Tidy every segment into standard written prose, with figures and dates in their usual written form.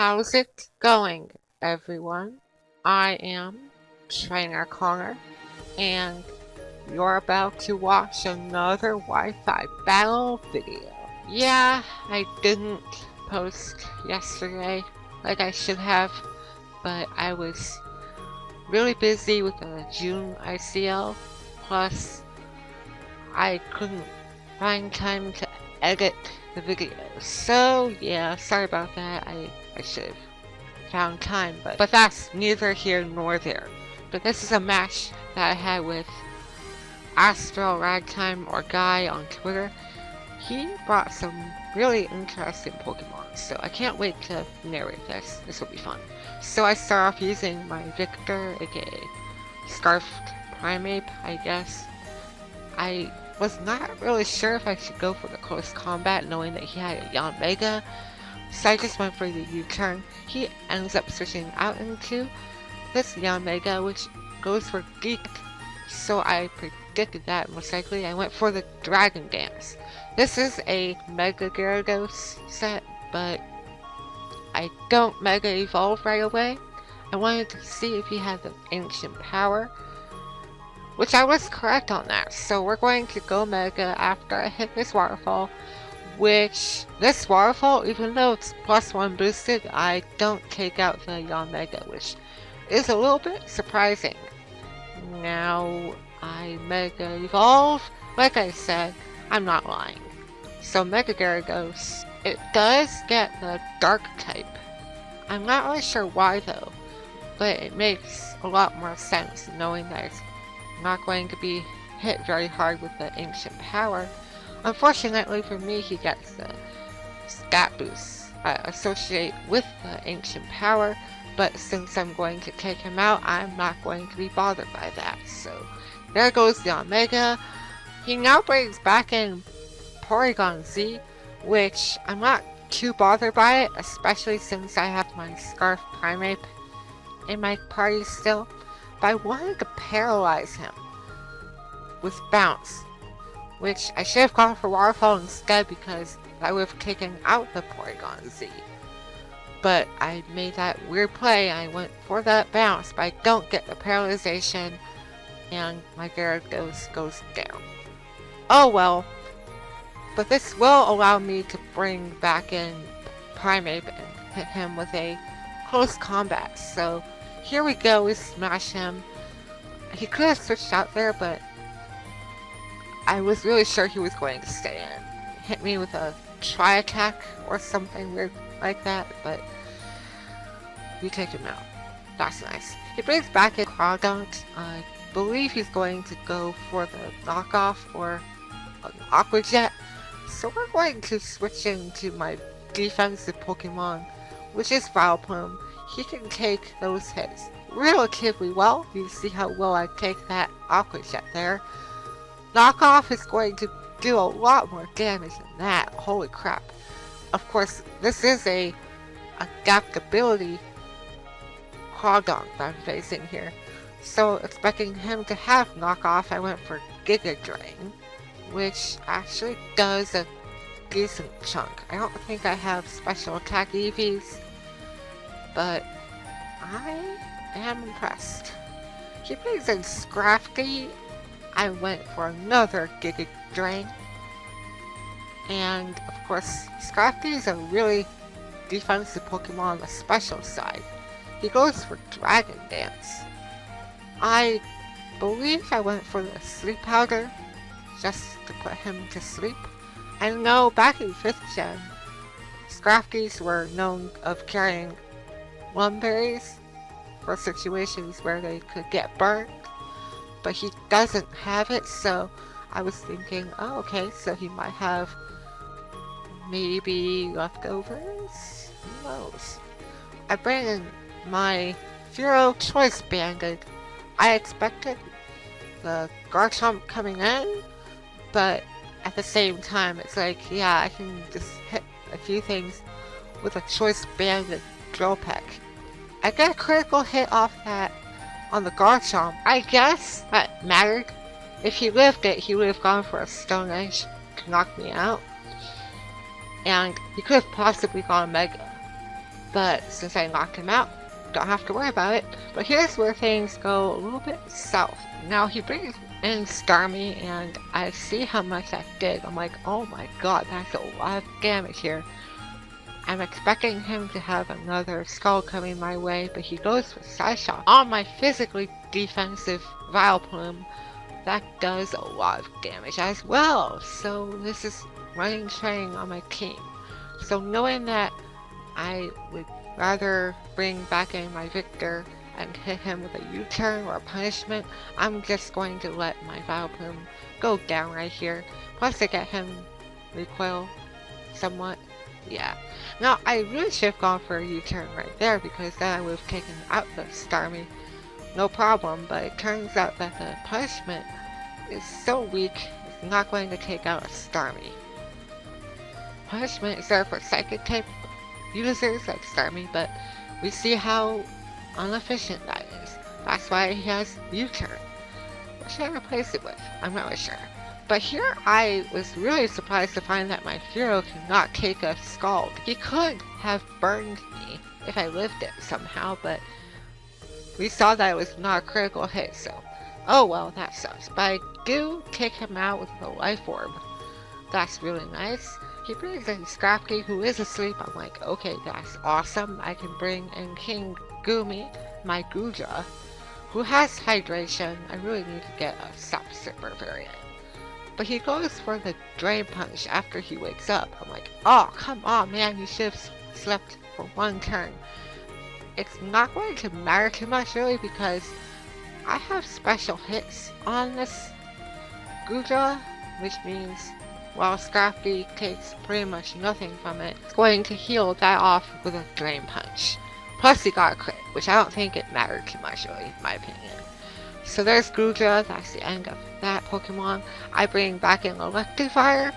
How's it going, everyone? I am Trainer Connor, and you're about to watch another Wi-Fi battle video. Yeah, I didn't post yesterday like I should have, but I was really busy with the June ICL, plus I couldn't find time to edit the video. So yeah, sorry about that. I should have found time, but that's neither here nor there. But this is a match that I had with Astral Ragtime or Guy on Twitter. He brought some really interesting Pokemon, so I can't wait to narrate this. This will be fun. So I start off using my Victor, aka Scarfed Primeape, I guess. I was not really sure if I should go for the close combat knowing that he had a Yanmega, so I just went for the U-turn. He ends up switching out into this Yanmega, which goes for Geek, so I predicted that most likely. I went for the Dragon Dance. This is a Mega Gyarados set, but I don't Mega Evolve right away. I wanted to see if he had the Ancient Power, which I was correct on that. So we're going to go Mega after I hit this Waterfall, which this Waterfall, even though it's +1 boosted, I don't take out the Yanmega, which is a little bit surprising. Now I Mega Evolve. Like I said, I'm not lying. So Mega Gyarados, it does get the Dark type. I'm not really sure why though, but it makes a lot more sense knowing that it's not going to be hit very hard with the Ancient Power. Unfortunately for me, he gets the stat boost I associate with the Ancient Power, but since I'm going to take him out, I'm not going to be bothered by that. So there goes the Omega. He now brings back in Porygon Z, which I'm not too bothered by it, especially since I have my Scarf Primeape in my party still. But I wanted to paralyze him with Bounce, which I should have gone for Waterfall instead because I would have taken out the Porygon Z. But I made that weird play. I went for that Bounce, but I don't get the paralyzation, and my Gyarados goes down. Oh well. But this will allow me to bring back in Primeape and hit him with a close combat. So here we go, we smash him. He could have switched out there, but I was really sure he was going to stay in. Hit me with a tri-attack or something weird like that, but we take him out. That's nice. He brings back in Crawdont. I believe he's going to go for the knockoff or an Aqua Jet. So we're going to switch into my defensive Pokemon, which is Vileplume. He can take those hits relatively well. You see how well I take that Aqua Jet there. Knockoff is going to do a lot more damage than that. Holy crap. Of course, this is a adaptability Crawdont that I'm facing here. So expecting him to have knockoff, I went for Giga Drain, which actually does a decent chunk. I don't think I have special attack EVs, but I am impressed. He brings in Scrafty. I went for another Giga Drain. And of course, Scrafty is a really defensive Pokemon on the special side. He goes for Dragon Dance. I believe I went for the Sleep Powder just to put him to sleep. I know back in 5th gen, Scrafties were known of carrying Lumberries for situations where they could get burnt, but he doesn't have it, so I was thinking, oh okay, so he might have maybe leftovers? Who knows? I bring in my Furo Choice Banded. I expected the Garchomp coming in, but at the same time, it's like, yeah, I can just hit a few things with a Choice Banded Drill Peck. I got a critical hit off that on the Garchomp. I guess that mattered. If he lived it, he would have gone for a Stone Edge to knock me out. And he could have possibly gone Mega. But since I knocked him out, don't have to worry about it. But here's where things go a little bit south. Now he brings in Starmie, and I see how much that did. I'm like, oh my god, that's a lot of damage here. I'm expecting him to have another skull coming my way, but he goes with Psyshock on my physically defensive Vileplume. That does a lot of damage as well. So this is running train on my team. So knowing that I would rather bring back in my Victor and hit him with a U-turn or a punishment, I'm just going to let my Vileplume go down right here. Plus to get him recoil somewhat. Yeah. Now, I really should have gone for a U-turn right there, because then I would have taken out the Starmie. No problem, but it turns out that the punishment is so weak, it's not going to take out a Starmie. Punishment is there for Psychic type users like Starmie, but we see how inefficient that is. That's why he has U-turn. What should I replace it with? I'm not really sure. But here I was really surprised to find that my Hero cannot take a Scald. He could have burned me if I lived it somehow, but we saw that it was not a critical hit, so oh well, that sucks. But I do take him out with the Life Orb. That's really nice. He brings in Scrafty, who is asleep. I'm like, okay, that's awesome. I can bring in King Goomy, my Goodra, who has hydration. I really need to get a Sop Sipper variant. But he goes for the Drain Punch after he wakes up. I'm like, oh, come on, man, you should have slept for one turn. It's not going to matter too much, really, because I have special hits on this Goodra, which means while Scrafty takes pretty much nothing from it, it's going to heal that off with a Drain Punch. Plus he got a crit, which I don't think it mattered too much, really, in my opinion. So there's Goodra, that's the end of that Pokemon. I bring back in Electivire.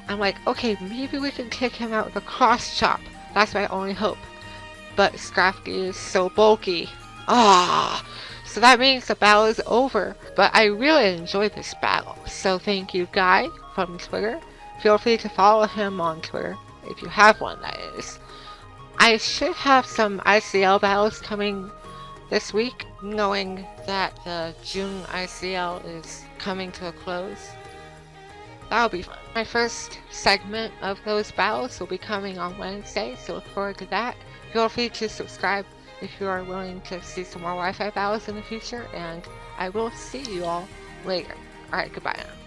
I'm like, okay, maybe we can kick him out with a Cross Chop. That's my only hope. But Scrafty is so bulky. So that means the battle is over. But I really enjoyed this battle. So thank you, Guy, from Twitter. Feel free to follow him on Twitter, if you have one, that is. I should have some ICL battles coming this week, knowing that the June ICL is coming to a close. That'll be fun. My first segment of those battles will be coming on Wednesday, so look forward to that. Feel free to subscribe if you are willing to see some more Wi-Fi battles in the future, and I will see you all later. Alright, goodbye now.